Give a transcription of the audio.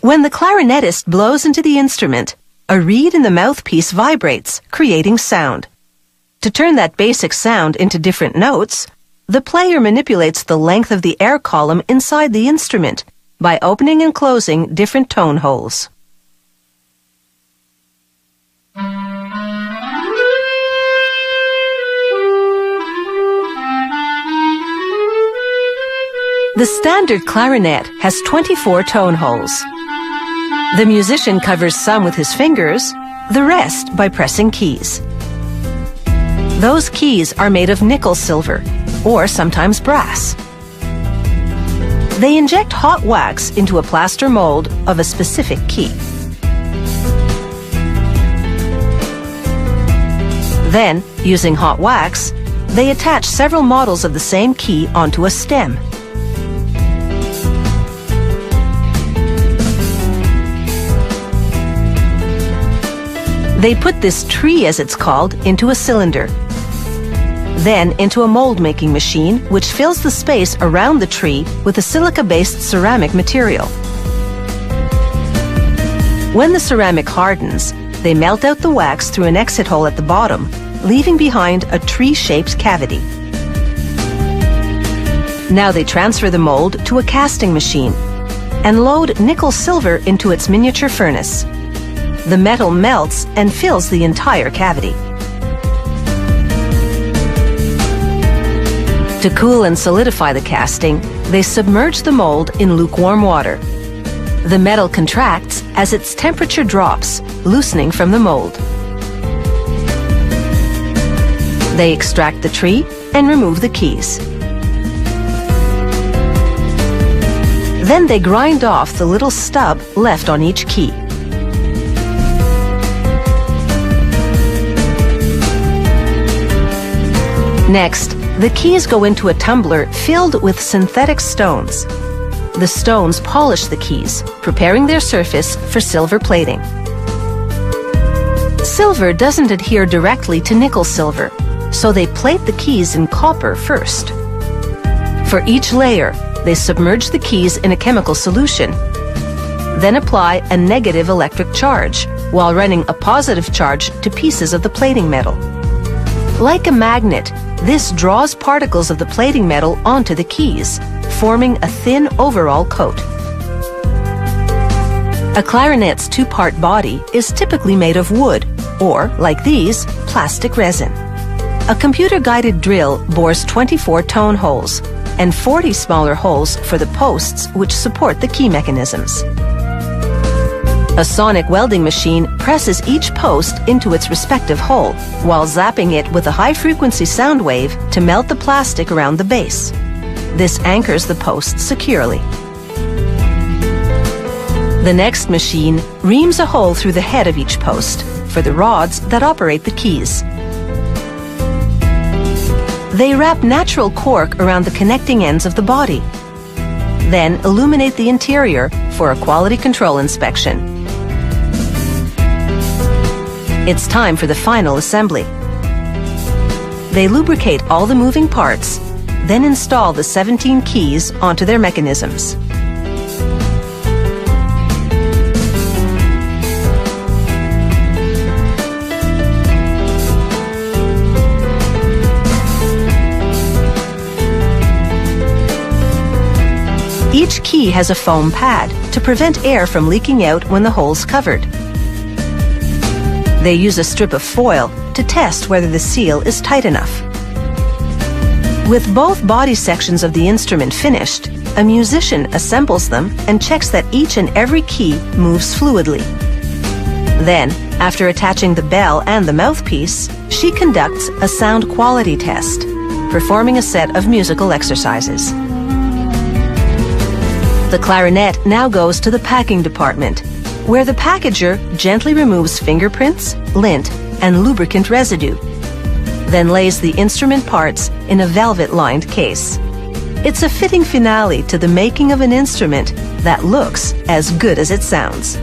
When the clarinetist blows into the instrument, a reed in the mouthpiece vibrates, creating sound. To turn that basic sound into different notes, the player manipulates the length of the air column inside the instrument by opening and closing different tone holes. The standard clarinet has 24 tone holes. The musician covers some with his fingers, the rest by pressing keys. Those keys are made of nickel silver, or sometimes brass. They inject hot wax into a plaster mold of a specific key. Then, using hot wax, they attach several models of the same key onto a stem. They put this tree, as it's called, into a cylinder, then into a mold-making machine which fills the space around the tree with a silica-based ceramic material. When the ceramic hardens, they melt out the wax through an exit hole at the bottom, leaving behind a tree-shaped cavity. Now they transfer the mold to a casting machine and load nickel-silver into its miniature furnace. The metal melts and fills the entire cavity. To cool and solidify the casting, they submerge the mold in lukewarm water. The metal contracts as its temperature drops, loosening from the mold. They extract the tree and remove the keys. Then they grind off the little stub left on each key. Next, the keys go into a tumbler filled with synthetic stones. The stones polish the keys, preparing their surface for silver plating. Silver doesn't adhere directly to nickel silver, so they plate the keys in copper first. For each layer, they submerge the keys in a chemical solution, then apply a negative electric charge while running a positive charge to pieces of the plating metal. Like a magnet, this draws particles of the plating metal onto the keys, forming a thin overall coat. A clarinet's two-part body is typically made of wood, or, like these, plastic resin. A computer-guided drill bores 24 tone holes, and 40 smaller holes for the posts which support the key mechanisms. A sonic welding machine presses each post into its respective hole, while zapping it with a high-frequency sound wave to melt the plastic around the base. This anchors the post securely. The next machine reams a hole through the head of each post for the rods that operate the keys. They wrap natural cork around the connecting ends of the body, then illuminate the interior for a quality control inspection. It's time for the final assembly. They lubricate all the moving parts, then install the 17 keys onto their mechanisms. Each key has a foam pad to prevent air from leaking out when the hole's covered. They use a strip of foil to test whether the seal is tight enough. With both body sections of the instrument finished, a musician assembles them and checks that each and every key moves fluidly. Then, after attaching the bell and the mouthpiece, she conducts a sound quality test, performing a set of musical exercises. The clarinet now goes to the packing department, where the packager gently removes fingerprints, lint, and lubricant residue, then lays the instrument parts in a velvet-lined case. It's a fitting finale to the making of an instrument that looks as good as it sounds.